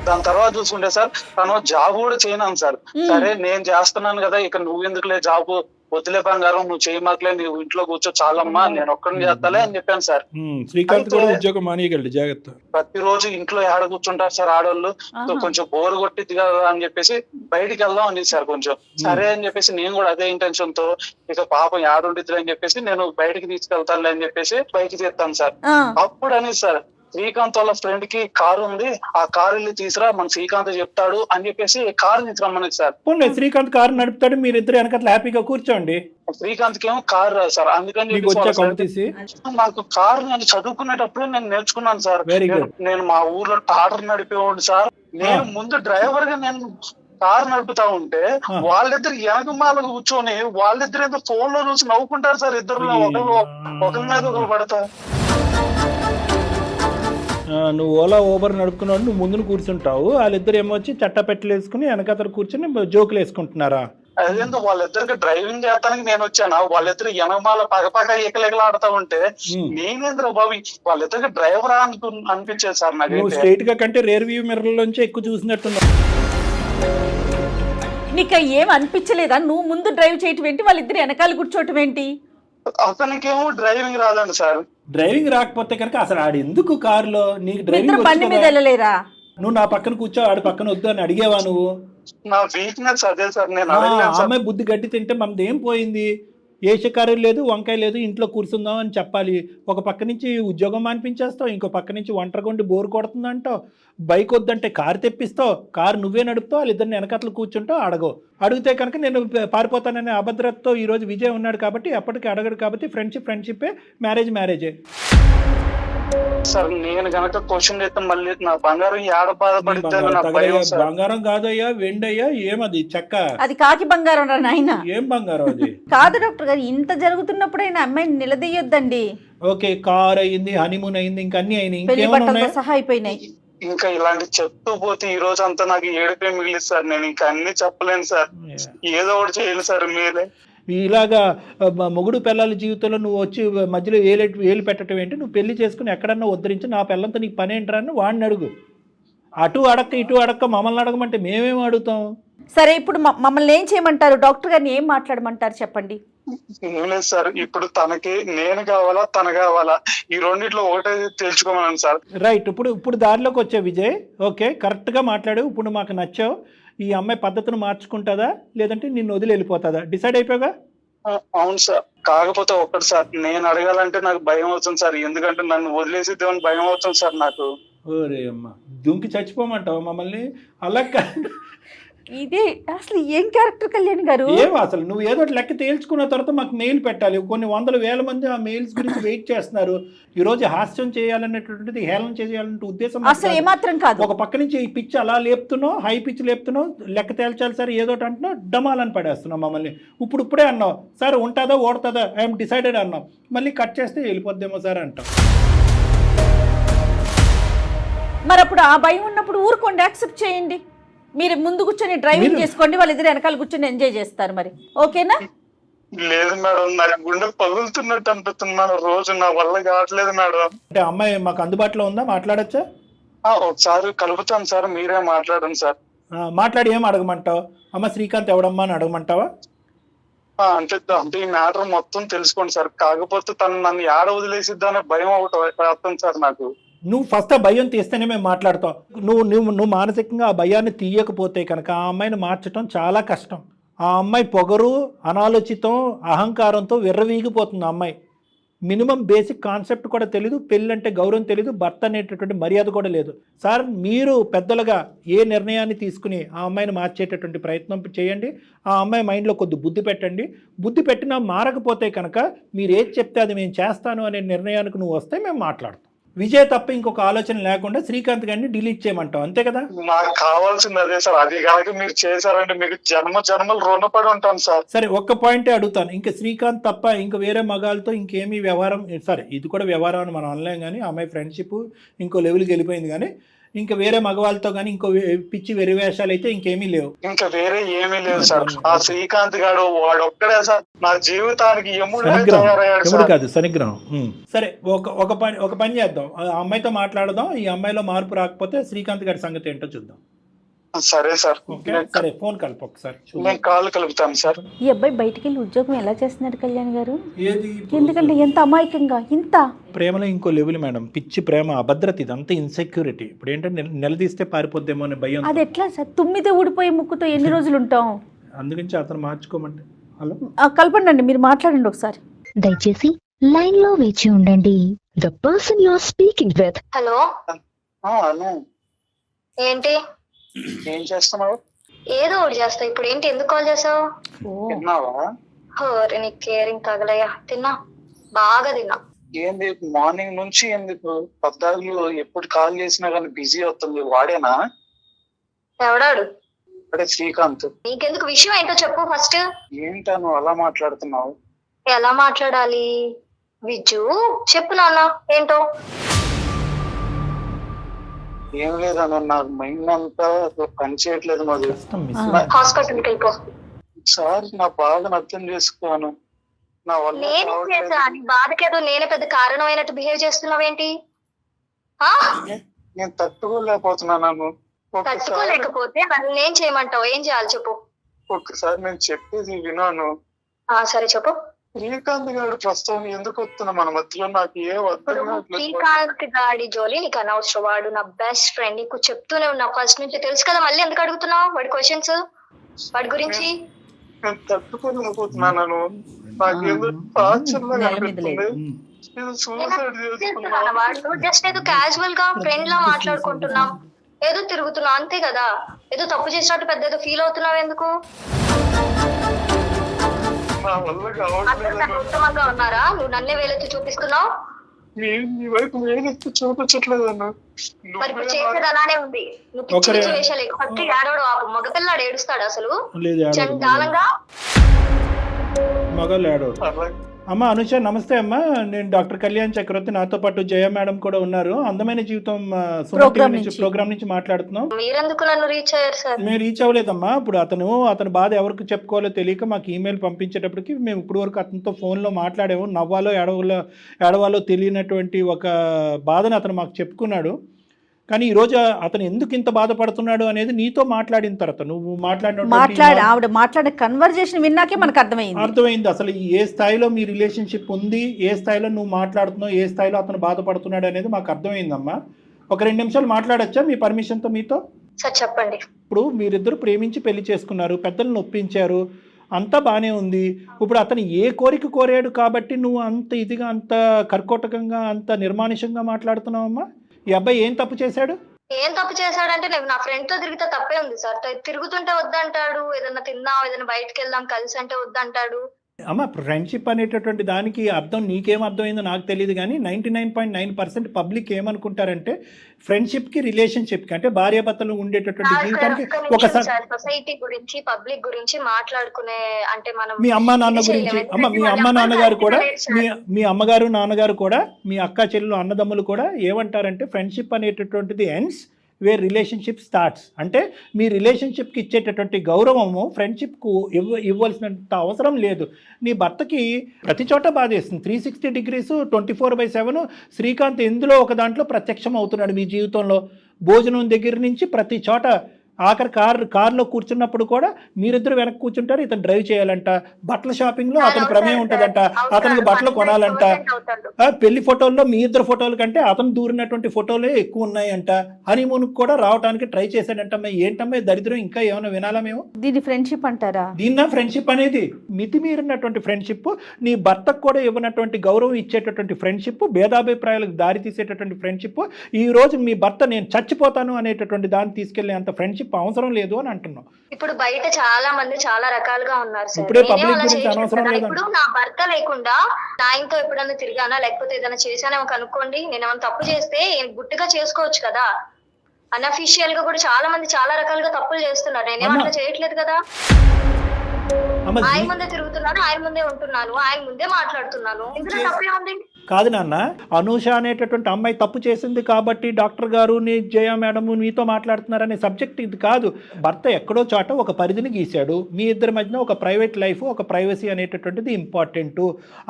దాని తర్వాత చూసుకుంటే సార్ తను జాబ్ కూడా చేయను సార్. సరే నేను చేస్తున్నాను కదా, ఇక నువ్వు ఎందుకులే జాబ్, వద్దులే బంగారం నువ్వు చేయమాకలే, నువ్వు ఇంట్లో కూర్చో చాలమ్మా, నేను ఒక్కడిని చేస్తాలే అని చెప్పాను సార్. శ్రీకాంత్ కూడా ఉద్యోగం మానేయగలడు, జాగ్రత్త. ప్రతిరోజు ఇంట్లో ఏడ కూర్చుంటారు సార్ ఆడవాళ్ళు, కొంచెం బోర్ కొట్టిద్ది కదా అని చెప్పేసి బయటికి వెళ్దాం అని సార్ కొంచెం. సరే అని చెప్పేసి నేను కూడా అదే ఇంటెన్షన్ తో ఇక పాపం ఏడుండిద్ది అని చెప్పేసి నేను బయటికి తీసుకెళ్తాను అని చెప్పేసి బయటికి తీస్తాను సార్. అప్పుడు అనేది సార్ శ్రీకాంత్ వాళ్ళ ఫ్రెండ్ కి కారు ఉంది, ఆ కారు వెళ్ళి తీసురా, మన శ్రీకాంత్ చెప్తాడు అని చెప్పేసి కారు తీసుకురమ్మని సార్. శ్రీకాంత్ కారు నడుపుతాడు, మీరు ఇద్దరు వెనకట్లా హ్యాపీగా కూర్చోండి. శ్రీకాంత్ కి ఏమో కారు రాదు సార్, అందుకని నాకు కారు నేను చదువుకునేటప్పుడు నేను నేర్చుకున్నాను సార్. నేను మా ఊర్లో టాటర్ నడిపేవాడు సార్. నేను ముందు డ్రైవర్ గా నేను కారు నడుపుతా ఉంటే వాళ్ళిద్దరు వెనకమాల కూర్చొని వాళ్ళిద్దరు ఏదో ఫోన్ లో చూసి నవ్వుకుంటారు సార్. ఇద్దరు ఒకరి మీద ఒకరు పడతా. నువ్వు ఓలా ఊబర్ నడుపుకున్నాడు, నువ్వు ముందును కూర్చుంటావు, వాళ్ళిద్దరు ఏమొచ్చి చట్టపెట్టలు వేసుకుని వెనకతలు కూర్చొని జోకులు వేసుకుంటున్నారా? అదేందో వాళ్ళిద్దరికి డ్రైవింగ్ చేయడానికి నేను వచ్చాను, వాళ్ళిద్దరు వెనకమాల పగపగ ఎకలెగలాడుతా ఉంటే నేనేంద్ర బాబు వాళ్ళిద్దరికి డ్రైవర్ అనిపించేది సార్ నాకు. నువ్వు స్ట్రైట్ గా కంటే రేర్ వ్యూ మిర్రర్ లోంచి ఎక్కువ చూసినట్టున్నావు. నీకు ఏం అనిపించలేదా? నువ్వు ముందు డ్రైవ్ చేయటం ఏంటి, వాళ్ళిద్దరు వెనకాల కూర్చోవటం ఏంటి? అతనికేమో డ్రైవింగ్ రాదండి సార్. డ్రైవింగ్ రాకపోతే కనుక అసలు ఆడు ఎందుకు కారులో? నీకు డ్రైవింగ్ బండి మీద వెళ్ళలేరా? నువ్వు నా పక్కన కూర్చో, ఆడు పక్కన వద్దు అని అడిగేవా నువ్వు? నా వీక్నెస్ అదే సార్. నేను అమ్మాయి బుద్ధి గట్టి తింటే మనది ఏం పోయింది? ఏ షకారు లేదు, వంకాయ లేదు, ఇంట్లో కూర్చుందాం అని చెప్పాలి. ఒక పక్క నుంచి ఉద్యోగం మానిపించేస్తావు, ఇంకో పక్క నుంచి ఒంటరిగొండి బోరు కొడుతుందంటావు, బైక్ వద్దంటే కారు తెప్పిస్తావు, కారు నువ్వే నడుపుతావు, వాళ్ళిద్దరిని వెనకట్లు కూర్చుంటావు. అడిగితే కనుక నేను పారిపోతాననే అభద్రతతో ఈరోజు విజయ్ ఉన్నాడు కాబట్టి ఎప్పటికీ అడగడు కాబట్టి ఫ్రెండ్షిప్పే, మ్యారేజే. సార్ నేను గనక క్వశ్చన్ చేస్తే మళ్ళీ నా బంగారం ఏడ బాధపడిద్దని నా భయం సార్. బంగారం కాదయ్యా, వెండయ్యా, ఏమది చెక్క? అది కాకి బంగారం రా నాయన. ఏం బంగారం అది? కాదు డాక్టర్ గారు, ఇంత జరుగుతున్నప్పుడైనా అమ్మాయిని నిలదీయొద్దండి. ఓకే, కార్ అయింది, హనీమూన్ అయింది, ఇంకా అన్ని అయినాయి, పెళ్లి ఇంకేమైనా బట్టలతో ఉన్నాయా? సహా అయిపోయినాయి. ఇంకా ఇలాంటి చెప్తూ పోతే ఈ రోజు అంతా నాకు ఏడుపే మిగిలింది సార్. నేను ఇంకా అన్ని చెప్పలేను సార్. ఏదో ఒకటి చేయాలి సార్ మీరే. ఇలాగా మొగుడు పిల్లల జీవితంలో నువ్వు వచ్చి మధ్యలో ఏలు పెట్టడం ఏంటి? నువ్వు పెళ్లి చేసుకుని ఎక్కడన్నా ఉద్ధరించి నా పిల్లలతో నీకు పని ఏంటరా అని వాడిని అడుగు. అటు అడక్క ఇటు అడక్క మమ్మల్ని అడగమంటే మేమేం అడుగుతాం? సరే, ఇప్పుడు మమ్మల్ని ఏం చేయమంటారు? డాక్టర్ గారిని ఏం మాట్లాడమంటారు చెప్పండి. ఏం లేదు సార్, ఇప్పుడు తనకి నేను కావాలా తన కావాలా, ఈ రెండిట్లో ఒకటే తెలుసుకోమన్నాను సార్. రైట్, ఇప్పుడు దారిలోకి వచ్చావు విజయ్. ఓకే, కరెక్ట్గా మాట్లాడు. ఇప్పుడు మాకు నచ్చావు. ఈ అమ్మాయి పద్ధతిని మార్చుకుంటుందా లేదంటే నిన్ను వదిలి వెళ్ళిపోతుందా? డిసైడ్ అయిపోయాగా? అవును సార్. కాకపోతే ఒక్కటి సార్, నేను అడగాలంటే నాకు భయం అవుతుంది సార్. ఎందుకంటే నన్ను వదిలేసిద్దామని భయం అవుతుంది సార్ నాకు. ఓరే అమ్మ, దుంకి చచ్చిపోమంటావు మమ్మల్ని? అలా ఇదే అసలు ఏం క్యారెక్టర్ కళ్యాణ్ గారు? ఏం అసలు నువ్వు ఏదో లెక్క తేల్చుకున్న తర్వాత మాకు మెయిల్ పెట్టాలి. కొన్ని వందల వేల మంది ఆ మెయిల్స్ గురించి వెయిట్ చేస్తున్నారు. ఈ రోజు హాస్యం చేయాలనేటువంటిది, హేళన చేయాలనే ఉద్దేశం అసలు ఏమాత్రం కాదు. ఒక పక్క నుంచి ఈ పిచ్ అలా లేపుతున్నావు, హై పిచ్ లేపుతున్నావు, లెక్క తేల్చాలి సార్ ఏదోటి అంటున్నావు, డమాలని పడేస్తున్నావు మమ్మల్ని. ఇప్పుడే అన్నావు సార్ ఉంటుందా ఓడుతుందా ఐఎమ్ డిసైడెడ్ అన్నావు, మళ్ళీ కట్ చేస్తే వెళ్ళిపోద్దేమో సార్ అంటావు. మరి అప్పుడు ఆ భయం ఉన్నప్పుడు ఊరుకోండి, యాక్సెప్ట్ చేయండి. మీరు ముందు కూర్చొని డ్రైవింగ్ చేసుకోండి, వాళ్ళిద్దరు వెనకాల కూర్చొని ఎంజాయ్ చేస్తారు. మరి ఓకేనా? లేదు మేడం, నాకు గుండె పగులుతున్నట్టు అనిపిస్తుంది మేడం. రోజు నా వల్ల కావట్లేదు మేడం. అంటే అమ్మాయి మాకు అందుబాటులో ఉందా? మాట్లాడచ్చా? ఒకసారి కలుపుతాను సార్, మీరే మాట్లాడండి సార్. మాట్లాడి ఏం అడగమంటావు? అమ్మ శ్రీకాంత్ ఎవడమ్మా అని అడగమంటావా? అంటే ఈ మ్యాటర్ మొత్తం తెలుసుకోండి సార్. కాకపోతే తను నన్ను ఏడ వదిలేసిద్దానే భయం ఒకటి వస్తుంది సార్ నాకు. నువ్వు ఫస్ట్ ఆ భయం తీస్తేనే మేము మాట్లాడతాం. నువ్వు మానసికంగా ఆ భయాన్ని తీయకపోతే కనుక ఆ అమ్మాయిని మార్చడం చాలా కష్టం. ఆ అమ్మాయి పొగరు, అనాలోచితం, అహంకారంతో విర్రవీగిపోతుంది. ఆ అమ్మాయి మినిమం బేసిక్ కాన్సెప్ట్ కూడా తెలీదు, పెళ్ళంటే గౌరవం తెలీదు, భర్త అనేటటువంటి మర్యాద కూడా లేదు. సార్ మీరు పెద్దలుగా ఏ నిర్ణయాన్ని తీసుకుని ఆ అమ్మాయిని మార్చేటటువంటి ప్రయత్నం చేయండి. ఆ అమ్మాయి మైండ్లో కొద్ది బుద్ధి పెట్టండి. బుద్ధి పెట్టినా మారకపోతే కనుక మీరు ఏది చెప్తే అది మేము చేస్తాను అనే నిర్ణయానికి నువ్వు వస్తే మేము మాట్లాడతాం. విజయ్ తప్ప ఇంకొక ఆలోచన లేకుండా శ్రీకాంత్ గారిని డిలీట్ చేయమంటావు, అంతే కదా? నాకు కావాల్సింది అదే సార్. అది కనుక మీరు చేశారంటే మీకు జన్మలు రుణపడి ఉంటాను సార్. సరే, ఒక్క పాయింటే అడుగుతాను. ఇంకా శ్రీకాంత్ తప్ప ఇంకా వేరే మగాళ్ళతో ఇంకేమీ వ్యవహారం? సరే, ఇది కూడా వ్యవహారం అని మనం అనలేం, కానీ అమ్మాయి ఫ్రెండ్షిప్ ఇంకో లెవెల్కి వెళ్ళిపోయింది. కానీ ఇంకా వేరే మగవాళ్ళతో కానీ ఇంకో పిచ్చి వెరివేషాలు అయితే ఇంకేమీ లేవు. ఇంకా వేరే ఏమీ లేదు సార్. ఆ శ్రీకాంత్ గారు వాడు ఒక్కడే సార్ నా జీవితానికి ఎముడు కాదు, శనిగ్రహం. సరే, ఒక పని చేద్దాం. ఆ అమ్మాయితో మాట్లాడదాం. ఈ అమ్మాయిలో మార్పు రాకపోతే శ్రీకాంత్ గారి సంగతి ఏంటో చూద్దాం. సరే సార్. సరే, ఫోన్ కలుపు ఒకసారి. నేను కాల్ కలుపుతాను సార్. ఈ అబ్బాయి బయటికి వెళ్ళి ఉద్యోగం ఎలా చేస్తున్నాడు కళ్యాణ్ గారు? ఏది? ఎందుకంటే ఎంత అమాయకంగా, ఇంత ప్రేమలో ఇంకో లెవెల్ మేడం. పిచ్చి ప్రేమ, అభద్రత, ఇదంతా ఇన్సెక్యూరిటీ. ఇప్పుడు ఏంటంటే నిలదీస్తే పారిపోద్దేమో అనే భయం. అది ఎట్లా సార్? తుమ్మితే ఊడిపోయి ముక్కుతో ఎన్ని రోజులు ఉంటాం? అందుగురించి అతను మార్చుకోమంటే. హలో, కలపండి, మీరు మాట్లాడండి ఒకసారి. దయచేసి లైన్ లో వేచి ఉండండి. The person you are speaking with. Hello, ఏంటి ఏం చేస్తున్నావు? ఏదో ఒకటి చేస్తా. ఇప్పుడు ఏంటి, ఎందుకు కాల్ చేసావు? తిన్నావా? నీకు కేరింగ్ తగలయ్యా. తిన్నా, బాగా తిన్నా. ఏంది మార్నింగ్ నుంచి ఎందుకు పద్దాకులు ఎప్పుడు కాల్ చేసినా కానీ బిజీ అవుతుంది? వాడేనా? ఎవడాడు? అదే శ్రీకాంత్. నీకెందుకు? విషయం ఏంటో చెప్పు ఫస్ట్. ఏంటా నువ్వు అలా మాట్లాడుతున్నావు? ఎలా మాట్లాడాలి విజ్జు? చెప్పు నాన్న, ఏంటో. ఏం లేదన్న, నాకు మైండ్ అంతా పని చేయట్లేదు. మరి హాస్పిటల్కి వెళ్ళిపో సార్. నా బాధను అర్థం చేసుకోను. నా వల్ల నేనే చేసా. నీ బాధకేదో నేనే పెద్ద కారణమైనట్టు బిహేవ్ చేస్తున్నావేంటి? నేను తట్టుకోలేకపోతున్నాను. తట్టుకోలేకపోతే నన్ను ఏం చేయమంటావు? ఏం చేయాలి చెప్పు. ఒక్కసారి నేను చెప్పేది వినాను. సరే చెప్పు. శ్రీకాంత్ గారు ప్రస్తుతం ఎందుకు వస్తున్నా మన మధ్యలో? నాకు ఏ శ్రీకాంత్ గాడి జోలి నీకు అనవసరం. వాడు నా బెస్ట్ ఫ్రెండ్. నీకు చెప్తూనే ఉన్నా ఫస్ట్ నుంచి, తెలుసు కదా. మళ్ళీ ఎందుకు అడుగుతున్నావు వాడి క్వశ్చన్స్? వాడి గురించి నేను తట్టుకోలేకపోతున్నాను. నాకు ఏదో ఆశ్చర్యంగా అనిపిస్తుంది. వాడు జస్ట్ ఏదో క్యాజువల్ గా ఫ్రెండ్ లా మాట్లాడుకుంటున్నాం, ఏదో తిరుగుతున్నావు అంతే కదా. ఏదో తప్పు చేసినట్టు పెద్ద ఏదో ఫీల్ అవుతున్నావు ఎందుకు? నా వల్ల ఉత్తమంగా ఉన్నారా? నువ్వు నన్నే వేలెత్తి చూపిస్తున్నావు. నీ వైపు వేరెత్తి చూపించట్లేదు అన్న. మరి ఇప్పుడు చేసేది అలానే ఉంది. నువ్వు పిచ్చి ఒకరే- పిచ్చి వేషాలు ఫస్ట్ ఏడవడం ఆపు. మగపిల్లాడు ఏడుస్తాడు అసలు లేదు ఏడవడు. చండాలంగా. మగవాళ్ళు ఏడవడు. అలా అమ్మ అనుష నమస్తే అమ్మ, నేను డాక్టర్ కళ్యాణ్ చక్రవర్తి, నాతో పాటు జయ మేడం కూడా ఉన్నారు. అందమైన జీవితం ప్రోగ్రామ్ నుంచి మాట్లాడుతున్నాం. మీరెందుకు నన్ను రీచ్ అయ్యారు సార్? మేము రీచ్ అవ్వలేదమ్మా. ఇప్పుడు అతని బాధ ఎవరికి చెప్పుకోవాలో తెలియక మాకు ఈమెయిల్ పంపించేటప్పటికి మేము ఇప్పుడు వరకు అతనితో ఫోన్లో మాట్లాడాము. నవ్వాలో ఏడవాలో తెలియనటువంటి ఒక బాధను అతను మాకు చెప్పుకున్నాడు. కానీ ఈరోజు అతను ఎందుకు ఇంత బాధపడుతున్నాడు అనేది నీతో మాట్లాడిన తర్వాత నువ్వు ఆవిడ మాట్లాడే కన్వర్జేషన్ విన్నాకే మనకు అర్థమైంది అసలు ఏ స్థాయిలో మీ రిలేషన్షిప్ ఉంది, ఏ స్థాయిలో నువ్వు మాట్లాడుతున్నావు, ఏ స్థాయిలో అతను బాధపడుతున్నాడు అనేది మాకు అర్థమైందమ్మా. ఒక 2 నిమిషాలు మాట్లాడచ్చా మీ పర్మిషన్తో మీతో? సార్ చెప్పండి. ఇప్పుడు మీరిద్దరు ప్రేమించి పెళ్లి చేసుకున్నారు, పెద్దలను ఒప్పించారు, అంతా బాగానే ఉంది. ఇప్పుడు అతను ఏ కోరిక కోరాడు కాబట్టి నువ్వు అంత ఇదిగా, అంత కర్కోటకంగా, అంత నిర్మానుషంగా మాట్లాడుతున్నావమ్మా? ఈ అబ్బాయి ఏం తప్పు చేశాడు? ఏం తప్పు చేశాడంటే, నేను నా ఫ్రెండ్ తో తిరిగితే తప్పే ఉంది సార్. తిరుగుతుంటే వద్దంటాడు, ఏదన్నా తిందాం, ఏదైనా బయటకు వెళ్దాం కలిసి అంటే వద్దంటాడు. అమ్మ ఫ్రెండ్షిప్ అనేటటువంటి దానికి అర్థం నీకేం అర్థమైందో నాకు తెలియదు, కానీ 99.9% పబ్లిక్ ఏమనుకుంటారంటే ఫ్రెండ్షిప్కి రిలేషన్షిప్కి అంటే భార్యాభర్తలు ఉండేటటువంటి జీవితానికి ఒకసారి సొసైటీ గురించి పబ్లిక్ గురించి మాట్లాడుకునే అంటే మనం మీ అమ్మ నాన్న గురించి మీ అమ్మ నాన్నగారు కూడా మీ అమ్మగారు నాన్నగారు కూడా మీ అక్క చెల్లెలు అన్నదమ్ములు కూడా ఏమంటారంటే ఫ్రెండ్షిప్ అనేటటువంటిది ఎండ్స్ వేర్ రిలేషన్షిప్ స్టార్ట్స్. అంటే మీ రిలేషన్షిప్కి ఇచ్చేటటువంటి గౌరవము ఫ్రెండ్షిప్కు ఇవ్వాల్సినంత అవసరం లేదు. నీ భర్తకి ప్రతి చోట బాధేస్తుంది. 360 degrees 24/7 శ్రీకాంత్ ఎందులో ఒక దాంట్లో ప్రత్యక్షం అవుతున్నాడు మీ జీవితంలో. భోజనం దగ్గర నుంచి ప్రతి చోట, ఆఖరి కారులో కూర్చున్నప్పుడు కూడా మీరిద్దరు వెనక్కి కూర్చుంటారు, ఇతను డ్రైవ్ చేయాలంట. బట్టల షాపింగ్లో అతని ప్రమేయం ఉంటుందంట, అతనికి బట్టలు కొనాలంట. పెళ్లి ఫోటోల్లో మీ ఇద్దరు ఫోటోల కంటే అతను దూరినటువంటి ఫోటోలే ఎక్కువ ఉన్నాయంట. హనీమూన్కి కూడా రావడానికి ట్రై చేశాడంటమ్మా. ఏంటమ్మా దరిద్రం, ఇంకా ఏమైనా వినాలా మేము? దీన్ని ఫ్రెండ్షిప్ అంటారా? దీన్న ఫ్రెండ్షిప్ అనేది మితిమీరినటువంటి ఫ్రెండ్షిప్, నీ భర్తకు కూడా ఇవ్వనటువంటి గౌరవం ఇచ్చేటటువంటి ఫ్రెండ్షిప్, భేదాభిప్రాయాలకు దారి తీసేటటువంటి ఫ్రెండ్షిప్. ఈ రోజు మీ భర్త నేను చచ్చిపోతాను అనేటటువంటి దాన్ని తీసుకెళ్లే అంత ఫ్రెండ్షిప్ అవసరం లేదు అని అంటున్నావు. ఇప్పుడు బయట చాలా మంది చాలా రకాలుగా ఉన్నారు సార్. ఇప్పుడే పబ్లిక్ గురించి అనవసరం లేదు. ఇప్పుడు నా భర్త లేకుండా నా ఆయనతో ఎప్పుడన్నా తిరిగానా లేకపోతే ఏదైనా చేశానేమో కనుక్కోండి. నేను ఏమైనా తప్పు చేస్తే గుట్టుగా చేసుకోవచ్చు కదా. అన్అఫీషియల్ గా కూడా చాలా మంది చాలా రకాలుగా తప్పులు చేస్తున్నారు. నేనేం అట్లా చేయట్లేదు కదా. ఆయన ముందే తిరుగుతున్నాను, ఆయన ముందే ఉంటున్నాను, ఆయన ముందే మాట్లాడుతున్నాను. ఇందులో తప్పే ఉంది? కాదు నాన్న, అనూష అనేటటువంటి అమ్మాయి తప్పు చేసింది కాబట్టి డాక్టర్ గారు జయ మేడం మీతో మాట్లాడుతున్నారనే సబ్జెక్ట్ ఇది కాదు. భర్త ఎక్కడో చోట ఒక పరిధిని గీశాడు. మీ ఇద్దరి మధ్యన ఒక ప్రైవేట్ లైఫ్, ఒక ప్రైవసీ అనేటటువంటిది ఇంపార్టెంట్.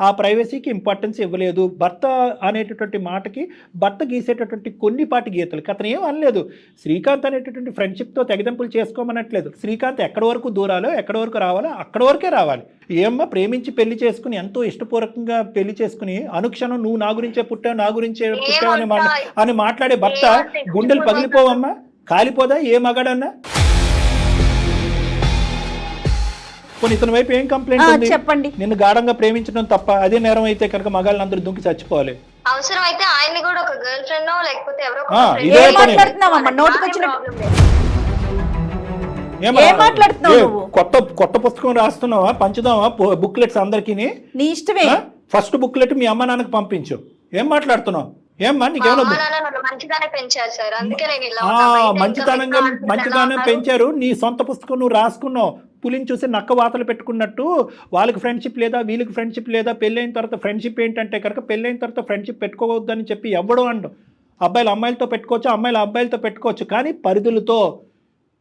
ఆ ప్రైవసీకి ఇంపార్టెన్స్ ఇవ్వలేదు. భర్త అనేటటువంటి మాటకి భర్త గీసేటటువంటి కొన్నిపాటి గీతలకి అతను ఏం అనలేదు. శ్రీకాంత్ అనేటటువంటి ఫ్రెండ్షిప్తో తెగదెంపులు చేసుకోమనట్లేదు. శ్రీకాంత్ ఎక్కడి వరకు దూరాలో, ఎక్కడి వరకు రావాలో అక్కడి వరకే రావాలి. ఏమ్మా ప్రేమించి పెళ్లి చేసుకుని, ఎంతో ఇష్టపూర్వకంగా పెళ్లి చేసుకుని అనుక్షణం నువ్వు నా గురించే పుట్టావు, నా గురించే పుట్టావు అని మాట్లాడే భర్త గుండెలు పగిలిపోవమ్మా, కాలిపోదా ఏ మగాడన్నా? కొన్ని ఇతని వైపు ఏం కంప్లైంట్ ఉంది? చెప్పండి. నిన్ను గాఢంగా ప్రేమించడం తప్ప, అదే నేరం అయితే కనుక మగాళ్ళని అందరూ దుంకి చచ్చిపోవాలి. అవసరం అయితే ఆయన్ని కూడా ఒక గర్ల్ ఫ్రెండ్ లేకపోతే ఎవరో కొత్త పుస్తకం రాస్తున్నావా, పంచుదావా బుక్లెట్స్ అందరికి? నీ ఇష్టమే. ఫస్ట్ బుక్లెట్ మీ అమ్మ నాన్నకు పంపించు. ఏం మాట్లాడుతున్నావు? ఏమ్మా నీకేమో మంచితనంగా పెంచారు. నీ సొంత పుస్తకం నువ్వు రాసుకున్నావు. పులిని చూసి నక్క వాతలు పెట్టుకున్నట్టు వాళ్ళకి ఫ్రెండ్షిప్ లేదా, వీళ్ళకి ఫ్రెండ్షిప్ లేదా. పెళ్ళైన తర్వాత ఫ్రెండ్షిప్ ఏంటంటే కనుక పెళ్ళైన తర్వాత ఫ్రెండ్షిప్ పెట్టుకోవద్దని చెప్పి ఎవ్వడం అండు. అబ్బాయిలు అమ్మాయిలతో పెట్టుకోవచ్చు, అమ్మాయిలు అబ్బాయిలతో పెట్టుకోవచ్చు, కానీ పరిధులతో.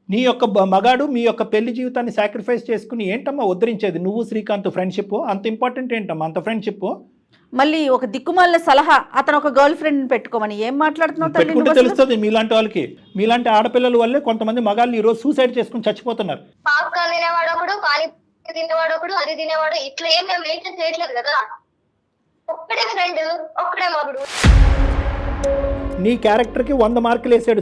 నీ యొక్క మగాడు మీ యొక్క పెళ్లి జీవితాన్ని సాక్రిఫైస్ చేసుకుని ఏంటమ్మా ఉద్ధరించేది? నువ్వు శ్రీకాంత్ ఫ్రెండ్షిప్ అంత ఇంపార్టెంట్ ఏంటమ్మా అంత ఫ్రెండ్షిప్? మళ్ళీ ఒక దిక్కుమాలిన సలహా, అతను ఒక గర్ల్ ఫ్రెండ్ పెట్టుకోమని ఏం మాట్లాడుతున్నావు? పెట్టుకుంటే తెలుస్తుంది. మీలాంటి వాళ్ళకి, మీలాంటి ఆడపిల్లల వల్లే కొంతమంది మగాళ్ళు ఈ రోజు సూసైడ్ చేసుకుని చచ్చిపోతున్నారు. పాప్కార్న్ తినేవాడు ఒకడు, పానీపూరి తినేవాడు ఒకడు, అది తినేవాడు. ఇట్లా ఏం మేము మెయింటైన్ చేయట్లేదు కదా. ఒక్కడే ఫ్రెండ్, ఒక్కడే మగుడు. నీ క్యారెక్టర్కి 100 మార్కులు వేసాడు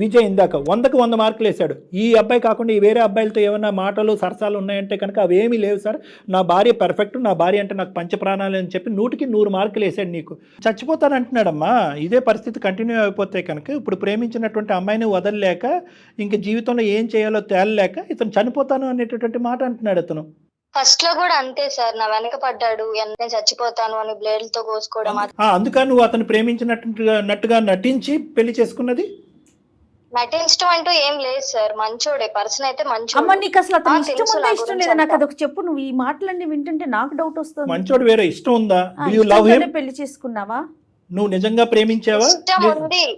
విజయ్. ఇందాక 100కి 100 మార్కులు వేసాడు. ఈ అబ్బాయి కాకుండా ఈ వేరే అబ్బాయిలతో ఏమైనా మాటలు సరసాలు ఉన్నాయంటే కనుక అవేమీ లేవు సార్. నా భార్య పర్ఫెక్ట్, నా భార్య అంటే నాకు పంచప్రాణాలు అని చెప్పి 100కి 100 మార్కులు వేసాడు నీకు. చచ్చిపోతానంటున్నాడమ్మా. ఇదే పరిస్థితి కంటిన్యూ అయిపోతే కనుక ఇప్పుడు ప్రేమించినటువంటి అమ్మాయిని వదలలేక, ఇంక జీవితంలో ఏం చేయాలో తేలలేక ఇతను చనిపోతాను అనేటటువంటి మాట అంటున్నాడు అతను. ఫస్ట్ లో కూడా అంతే సార్, నా వెనక పడ్డాడు, నేను చచ్చిపోతాను అని బ్లేడ్లతో కోసుకోవడం. అందుకని నువ్వు అతను ప్రేమించినట్టుగా నటించి పెళ్లి చేసుకున్నది? నటించడం అంటూ ఏం లేదు సార్, మంచోడే, పర్సన్ అయితే అమ్మ మంచోడు. నీకు అసలు అతను ఇష్టం తెలుసు ఉందా నా ఇష్టం గురించి లేదా నాకు అంతా. అదొక చెప్పు. నువ్వు ఈ మాటలన్నీ వింటుంటే నాకు డౌట్ వస్తుంది. మంచోడు వేరే, ఇష్టం ఉందా? ఆ, Do you love him? ఇష్టంతోనే పెళ్లి చేసుకున్నావా? నువ్వు నిజంగా ప్రేమించావా?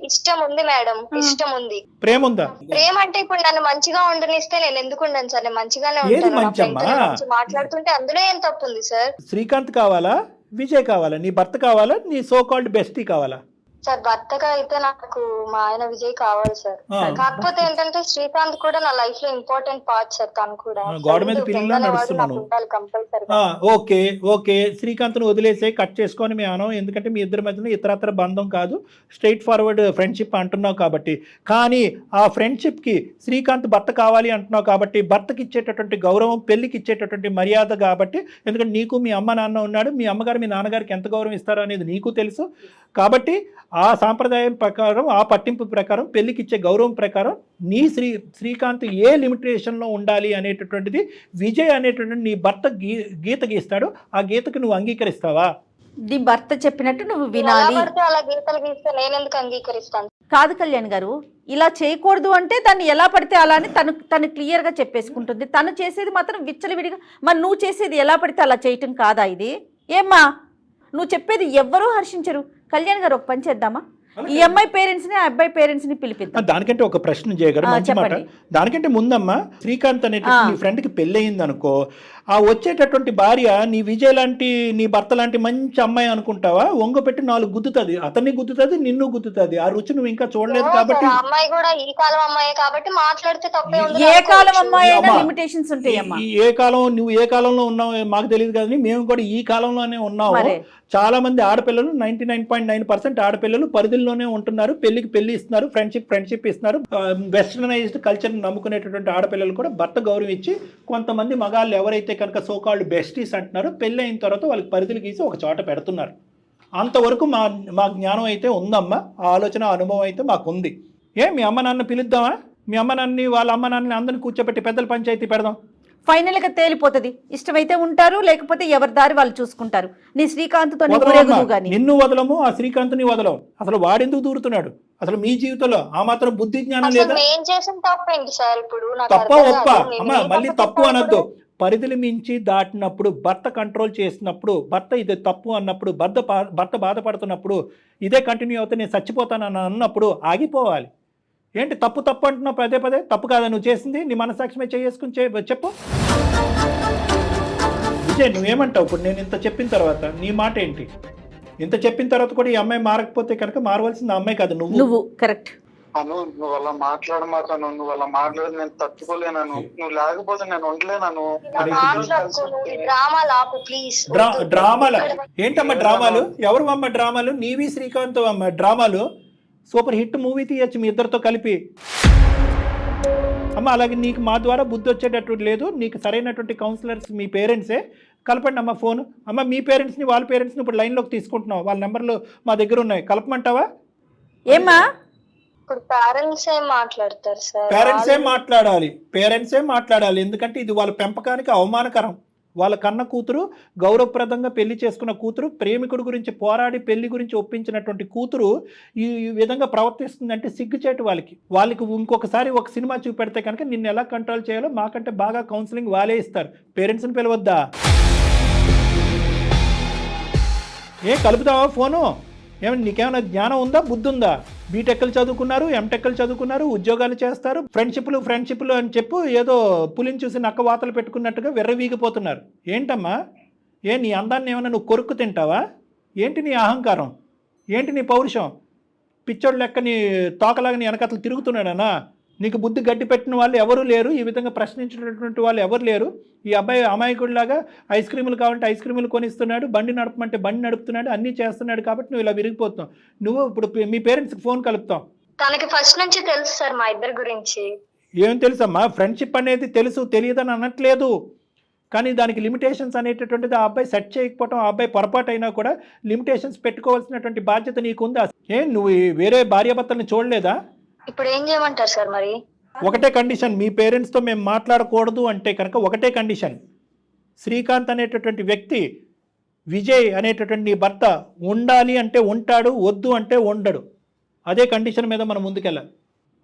ఇష్టం ఉంది మేడం, ఇష్టం ఉంది. ప్రేమ ఉందా? ప్రేమ అంటే ఇప్పుడు నన్ను మంచిగా ఉండనిస్తే నేను ఎందుకు ఉండను సార్, నేను మంచిగానే ఏది ఉంటాను. నా మంచమ్మా? friend తో నేను మంచిగా మాట్లాడుతుంటే అందులో ఏం తప్పు ఉంది సార్? శ్రీకాంత్ కావాలా, విజయ్ కావాలా, నీ భర్త కావాలా, నీ సో కాల్డ్ బెస్టీ కావాలా? సార్ భర్తగా అయితే నాకు మా ఆయన విజయ్ కావాలి సార్. ఆ. కాకపోతే ఏంటంటే శ్రీకాంత్ కూడా నా లైఫ్ లో ఇంపార్టెంట్ పార్ట్ సార్. తను కూడా గోడ మీద పిల్లలు నడుస్తున్నాను. కంపల్సరీ. ఓకే శ్రీకాంత్ను వదిలేసే, కట్ చేసుకొని మీ అనం, ఎందుకంటే మీ ఇద్దరి మధ్యన ఇతరత్ర బంధం కాదు, స్ట్రైట్ ఫార్వర్డ్ ఫ్రెండ్షిప్ అంటున్నావు కాబట్టి. కానీ ఆ ఫ్రెండ్షిప్కి శ్రీకాంత్ భర్త కావాలి అంటున్నావు కాబట్టి, భర్తకి ఇచ్చేటటువంటి గౌరవం, పెళ్లికి ఇచ్చేటటువంటి మర్యాద కాబట్టి, ఎందుకంటే నీకు మీ అమ్మ నాన్న ఉన్నాడు, మీ అమ్మగారు మీ నాన్నగారికి ఎంత గౌరవం ఇస్తారో అనేది నీకు తెలుసు కాబట్టి, ఆ సాంప్రదాయం ప్రకారం, ఆ పట్టింపు ప్రకారం, పెళ్లికి ఇచ్చే గౌరవం ప్రకారం నీ శ్రీకాంత్ ఏ లిమిటేషన్లో ఉండాలి అనేటటువంటిది విజయ్ అనేటటువంటి నీ భర్త గీత గీస్తాడు. ఆ గీతకు నువ్వు అంగీకరిస్తావా? నీ భర్త చెప్పినట్టు నువ్వు వినాలి. అలా గీతలు గీస్తే నేను ఎందుకు అంగీకరిస్తాను? కాదు కళ్యాణ్ గారు, ఇలా చేయకూడదు అంటే దాన్ని ఎలా పడితే అలా అని తను క్లియర్గా చెప్పేసుకుంటుంది. తను చేసేది మాత్రం విచ్చలవిడిగా, మరి నువ్వు చేసేది ఎలా పడితే అలా చేయటం కాదా ఇది? ఏమ్మా నువ్వు చెప్పేది ఎవ్వరూ హర్షించరు. కళ్యాణ్ గారు ఒక పని చేద్దామా, ఈ అమ్మాయి పేరెంట్స్ ని, ఆ అబ్బాయి పేరెంట్స్ ని పిలిపిద్దాం. దానికంటే ఒక ప్రశ్న చేయగలరు, మంచి మాట. దానికంటే ముందమ్మా, శ్రీకాంత్ అనేటువంటి నీ ఫ్రెండ్కి పెళ్ళయింది అనుకో, ఆ వచ్చేటటువంటి భార్య నీ విజయ్ లాంటి, నీ భర్త లాంటి మంచి అమ్మాయి అనుకుంటావా? వంగపెట్టి 4 గుద్దుతుంది, అతన్ని గుద్దుతుంది, నిన్ను గుద్దుతుంది. ఆ రుచి నువ్వు ఇంకా చూడలేదు కాబట్టి. అమ్మాయి కూడా ఈ కాలం అమ్మాయి కాబట్టి మాట్లాడితే తప్పే ఉంది. ఏ కాలం అమ్మాయి అయినా లిమిటేషన్స్ ఉంటాయమ్మా. ఏ కాలం, నువ్వు ఏ కాలంలో ఉన్నావు మాకు తెలియదు కానీ మేము కూడా ఈ కాలంలోనే ఉన్నాము. చాలా మంది ఆడపిల్లలు, 99.9% ఆడపిల్లలు పరిధిలోనే ఉంటున్నారు. పెళ్లి ఇస్తున్నారు, ఫ్రెండ్షిప్ ఇస్తున్నారు. వెస్టర్నైజ్డ్ కల్చర్ నమ్ముకునేటటువంటి ఆడపిల్లలు కూడా భర్త గౌరవం ఇచ్చి, కొంతమంది మగాళ్ళు ఎవరైతే కనుక సో కాల్డ్ బెస్టీస్ అంటున్నారు, పెళ్ళి అయిన తర్వాత వాళ్ళకి పరిధులు గీసి ఒక చోట పెడుతున్నారు. అంతవరకు మా జ్ఞానం అయితే ఉందమ్మా, ఆ ఆలోచన, అనుభవం అయితే మాకు ఉంది. మీ అమ్మ నాన్న పిలుద్దామా? మీ అమ్మ నాన్నని, వాళ్ళ అమ్మ నాన్నని అందరిని కూర్చోబెట్టి పెద్దల పంచాయతీ పెడదాం. ఫైనల్గా తేలిపోతుంది. ఇష్టమైతే ఉంటారు, లేకపోతే ఎవరి దారి వాళ్ళు చూసుకుంటారు. నీ శ్రీకాంత్తో నిన్ను వదలము, ఆ శ్రీకాంత్ని వదలము. అసలు వాడెందుకు దూరుతున్నాడు అసలు మీ జీవితంలో? ఆ మాత్రం బుద్ధి జ్ఞానం లేదా? తప్ప ఒప్ప అమ్మ, మళ్ళీ తప్పు అనొద్దు. పరిధిని మించి దాటినప్పుడు, భర్త కంట్రోల్ చేసినప్పుడు, భర్త ఇది తప్పు అన్నప్పుడు, భర్త బాధపడుతున్నప్పుడు, ఇదే కంటిన్యూ అవుతే నేను చచ్చిపోతానని అన్నప్పుడు ఆగిపోవాలి. ఏంటి తప్పు అంటున్నావు పదే? తప్పు కాదా నువ్వు చేసింది? నీ మనసాక్షిమే చేసుకుని చెప్పు. విజయ్ నువ్వేమంటావు ఇప్పుడు నేను ఇంత చెప్పిన తర్వాత? నీ మాట ఏంటి? ఇంత చెప్పిన తర్వాత కూడా ఈ అమ్మాయి మారకపోతే కనుక మారవలసింది ఆ అమ్మాయి కాదు, నువ్వు. కరెక్ట్. నువ్వు అలా మాట్లాడమాకను, నువ్వు అలా మాట్లాడదు, నేను తట్టుకోలేను. నువ్వు లేకపోతే నేను ఉండలేను. డ్రామాలు ఏంటమ్మా? డ్రామాలు ఎవరు అమ్మ? డ్రామాలు నీవి శ్రీకాంత్ అమ్మ. డ్రామాలు సూపర్ హిట్ మూవీ తీయచ్చు మీ ఇద్దరితో కలిపి అమ్మ. అలాగే నీకు మా ద్వారా బుద్ధి వచ్చేటట్టు లేదు. నీకు సరైనటువంటి కౌన్సిలర్స్ మీ పేరెంట్సే. కలపండి అమ్మ ఫోన్. అమ్మ మీ పేరెంట్స్ని, వాళ్ళ పేరెంట్స్ని ఇప్పుడు లైన్లోకి తీసుకుంటున్నావు. వాళ్ళ నెంబర్లు మా దగ్గర ఉన్నాయి, కలపమంటావా? ఏమ్మా పేరెంట్సే మాట్లాడాలి. ఎందుకంటే ఇది వాళ్ళ పెంపకానికి అవమానకరం. వాళ్ళ కన్న కూతురు, గౌరవప్రదంగా పెళ్లి చేసుకున్న కూతురు, ప్రేమికుడి గురించి పోరాడి పెళ్లి గురించి ఒప్పించినటువంటి కూతురు ఈ విధంగా ప్రవర్తిస్తుందంటే సిగ్గుచేటు వాళ్ళకి ఇంకొకసారి ఒక సినిమా చూపెడితే కనుక నిన్ను ఎలా కంట్రోల్ చేయాలో మాకంటే బాగా కౌన్సిలింగ్ వాళ్ళే ఇస్తారు. పేరెంట్స్ని పిలవద్దా? కలుపుతావా ఫోను? ఏమన్నా నీకేమైనా జ్ఞానం ఉందా, బుద్ధి ఉందా? బీటెక్లు చదువుకున్నారు, ఎంటెక్లు చదువుకున్నారు, ఉద్యోగాలు చేస్తారు, ఫ్రెండ్షిప్లు అని చెప్పు ఏదో పులిని చూసి నక్క వాతలు పెట్టుకున్నట్టుగా విర్రవీగిపోతున్నారు. ఏంటమ్మా? నీ అందాన్ని ఏమైనా నువ్వు కొరుక్కు తింటావా? ఏంటి నీ అహంకారం? ఏంటి నీ పౌరుషం? పిచ్చోడు లెక్క నీ తోకలాగా నీ వెనకతలు తిరుగుతున్నాడనా? నీకు బుద్ధి గడ్డి పెట్టిన వాళ్ళు ఎవరు లేరు, ఈ విధంగా ప్రశ్నించినటువంటి వాళ్ళు ఎవరు లేరు. ఈ అబ్బాయి అమాయకుడిలాగా ఐస్ క్రీములు కావాలంటే ఐస్ క్రీములు కొనిస్తున్నాడు, బండి నడపమంటే బండి నడుపుతున్నాడు, అన్నీ చేస్తున్నాడు కాబట్టి నువ్వు ఇలా విరిగిపోతున్నావు. నువ్వు ఇప్పుడు మీ పేరెంట్స్కి ఫోన్ కలుపుతావు. తనకి ఫస్ట్ నుంచి తెలుసు సార్ మా ఇద్దరి గురించి. ఏం తెలుసమ్మా? ఫ్రెండ్షిప్ అనేది తెలుసు, తెలియదని అనట్లేదు. కానీ దానికి లిమిటేషన్స్ అనేటటువంటిది ఆ అబ్బాయి సెట్ చేయకపోవటం, ఆ అబ్బాయి పొరపాటు అయినా కూడా లిమిటేషన్స్ పెట్టుకోవాల్సినటువంటి బాధ్యత నీకుందా? నువ్వు వేరే భార్యాభర్తల్ని చూడలేదా? ఇప్పుడు ఏం చేయమంటారు సార్ మరి? ఒకటే కండిషన్, మీ పేరెంట్స్తో మేము మాట్లాడకూడదు అంటే కనుక ఒకటే కండిషన్, శ్రీకాంత్ అనేటటువంటి వ్యక్తి విజయ్ అనేటటువంటి నీ భర్త ఉండాలి అంటే ఉంటాడు, వద్దు అంటే ఉండడు. అదే కండిషన్ మీద మనం ముందుకెళ్ళాలి.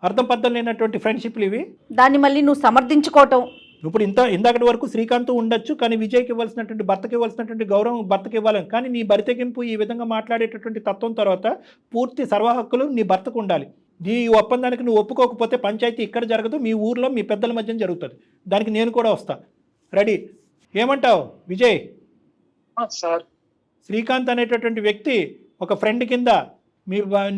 అర్థం పద్ధం లేనటువంటి ఫ్రెండ్షిప్లు ఇవి. దాన్ని మళ్ళీ నువ్వు సమర్థించుకోవటం. ఇప్పుడు ఇందాకటి వరకు శ్రీకాంత్ ఉండొచ్చు, కానీ విజయ్కి ఇవ్వాల్సినటువంటి భర్తకి ఇవ్వాల్సినటువంటి గౌరవం భర్తకి ఇవ్వాలని. కానీ నీ బరితెగింపు ఈ విధంగా మాట్లాడేటటువంటి తత్వం తర్వాత పూర్తి సర్వ హక్కులు నీ భర్తకు ఉండాలి. ఈ ఒప్పందానికి నువ్వు ఒప్పుకోకపోతే పంచాయతీ ఇక్కడ జరగదు, మీ ఊర్లో మీ పెద్దల మధ్య జరుగుతుంది. దానికి నేను కూడా వస్తా. రెడీ? ఏమంటావు విజయ్? సార్ శ్రీకాంత్ అనేటటువంటి వ్యక్తి ఒక ఫ్రెండ్ కింద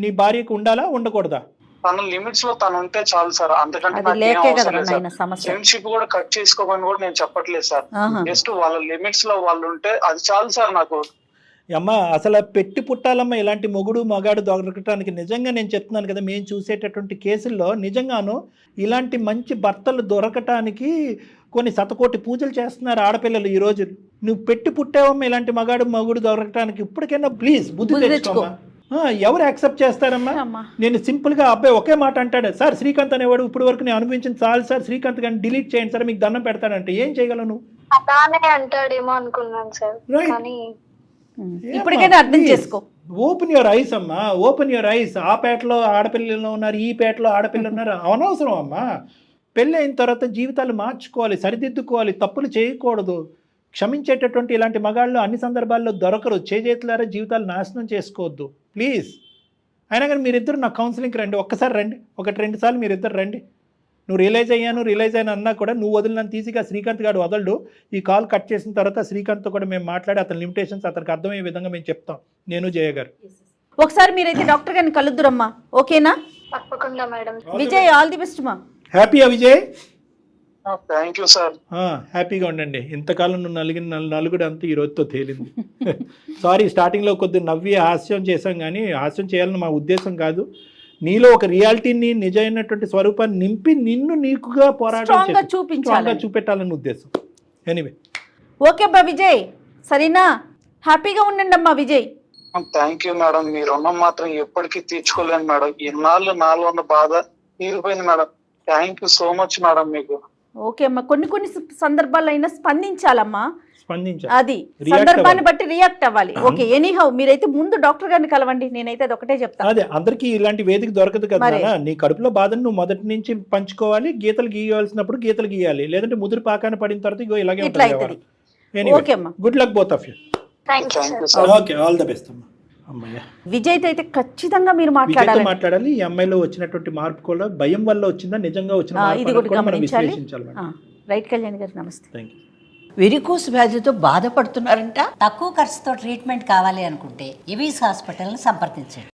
నీ భార్యకు ఉండాలా, ఉండకూడదా? తన లిమిట్స్ లో తను ఉంటే చాలు సార్, అంతకంటే అది లేకే కదా నాయన సమస్య. ఫ్రెండ్షిప్ కూడా కట్ చేసుకోమని కూడా నేను చెప్పట్లేదు సార్. ఆహా. జస్ట్ వాళ్ళ లిమిట్స్ లో వాళ్ళు ఉంటే అది చాలు సార్ నాకు. అమ్మ అసలు పెట్టి పుట్టాలమ్మ ఇలాంటి మొగుడు మగాడు దొరకటానికి. నిజంగా నేను చెప్తున్నాను కదా, మేము చూసేటటువంటి కేసుల్లో నిజంగాను ఇలాంటి మంచి భర్తలు దొరకటానికి కొన్ని శతకోటి పూజలు చేస్తున్నారు ఆడపిల్లలు ఈ రోజు. నువ్వు పెట్టి పుట్టావమ్మ ఇలాంటి మగుడు దొరకటానికి. ఇప్పటికైనా ప్లీజ్ బుద్ధి తెచ్చుకో. ఎవరు యాక్సెప్ట్ చేస్తారమ్మా? నేను సింపుల్గా అబ్బాయి ఒకే మాట అంటాడు, సార్ శ్రీకాంత్ అనేవాడు ఇప్పుడు వరకు నేను అనిపించింది చాలు సార్, శ్రీకాంత్ కానీ డిలీట్ చేయండి సార్, మీకు దండం పెడతాడంటే ఏం చేయగలవు నువ్వు? అలానే అంటాడేమో అనుకున్నాను సార్. కానీ ఇప్పటికైనా అర్థం చేసుకో. ఓపెన్ యువర్ ఐస్ అమ్మా, ఓపెన్ యువర్ ఐస్. ఆ పేటలో ఆడపిల్లలు ఉన్నారు, ఈ పేటలో ఆడపిల్లలు ఉన్నారు. అనవసరం అమ్మా. పెళ్ళి అయిన తర్వాత జీవితాలు మార్చుకోవాలి, సరిదిద్దుకోవాలి, తప్పులు చేయకూడదు. క్షమించేటటువంటి ఇలాంటి మగాళ్ళు అన్ని సందర్భాల్లో దొరకరు. చేతులారా జీవితాలు నాశనం చేసుకోవద్దు ప్లీజ్. అయినా కానీ మీరిద్దరు నా కౌన్సిలింగ్కి రండి, ఒక్కసారి రండి, 1-2 సార్లు మీరిద్దరు రండి. నువ్వు రిలైజ్ అయ్యాను అన్నా కూడా నువ్వు వదిలినంత ఈజీగా శ్రీకాంత్ గారు వదలడు. ఈ కాల్ కట్ చేసిన తర్వాత శ్రీకాంత్తో కూడా మేము మాట్లాడి అతని లిమిటేషన్స్ అతనికి అర్థమయ్యే విధంగా మేము చెప్తాం, నేను జయ గారు. ఒకసారి మీరైతే డాక్టర్ గారిని కలుద్దురమ్మా, ఓకేనా? తప్పకుండా madam. Vijay all the best మా. హ్యాపీయా విజయ్? Thank you sir. హ్యాపీగా ఉండండి. ఇంతకాలం నువ్వు నలుగుడు అంతా ఈ రోజుతో తేలింది. సారీ, స్టార్టింగ్లో కొద్దిగా నవ్వి హాస్యం చేశాం, కానీ హాస్యం చేయాలని మా ఉద్దేశం కాదు. నీలో ఒక రియాలిటీని, నిజమైనటువంటి స్వరూపాన్ని నింపి నిన్ను నీకుగా పోరాటం చూపెట్టాలని ఉద్దేశం. ఎనీవే ఓకే అబ్బా విజయ్, సరేనా? హ్యాపీగా ఉండండి అమ్మా విజయ్. Thank you madam. మీ రుణం మాత్రం ఎప్పటికీ తీర్చుకోలేను మేడం. ఇన్నాళ్ళు నాలో ఉన్న బాధ తీరిపోయింది madam. Thank you so much madam మీకు. ఓకే అమ్మా, కొన్ని సందర్భాల్లో అయినా స్పందించాలమ్మా. అది React సందర్భాన్ని బట్టి రియాక్ట్ అవ్వాలి. ఓకే, ఎనీహౌ మీరైతే ముందు డాక్టర్ గారిని కలవండి. నేనైతే అది ఒకటే చెప్తాను. అదే, అందరికీ ఇలాంటి వేదిక దొరకదు కదా. నీ కడుపులో బాధను నువ్వు మొదటి నుంచి పంచుకోవాలి. గీతలు గీయవలసినప్పుడు గీతలు గీయాలి, లేదంటే ముదురు పాకాన పడిన తర్వాత ఇగో ఇలాగే ఉంటుంది. ఓకే అమ్మా, good luck both of you. Thank you sir. Okay, all the best అమ్మా. అమ్మయ్య, విజయ్తో అయితే ఖచ్చితంగా మీరు మాట్లాడాలి. ఈ అమ్మాయిలో వచ్చినటువంటి మార్పు కూడా భయం వల్ల వచ్చిందా, నిజంగా వచ్చిన ఇది కూడా మనం విశ్లేషించాలి. రైట్ కళ్యాణ్ గారు, నమస్తే. Thank you. వెరికోస్ వ్యాధితో బాధపడుతున్నారంట. తక్కువ ఖర్చుతో ట్రీట్మెంట్ కావాలి అనుకుంటే ఎవిస్ హాస్పిటల్ని సంప్రదించండి.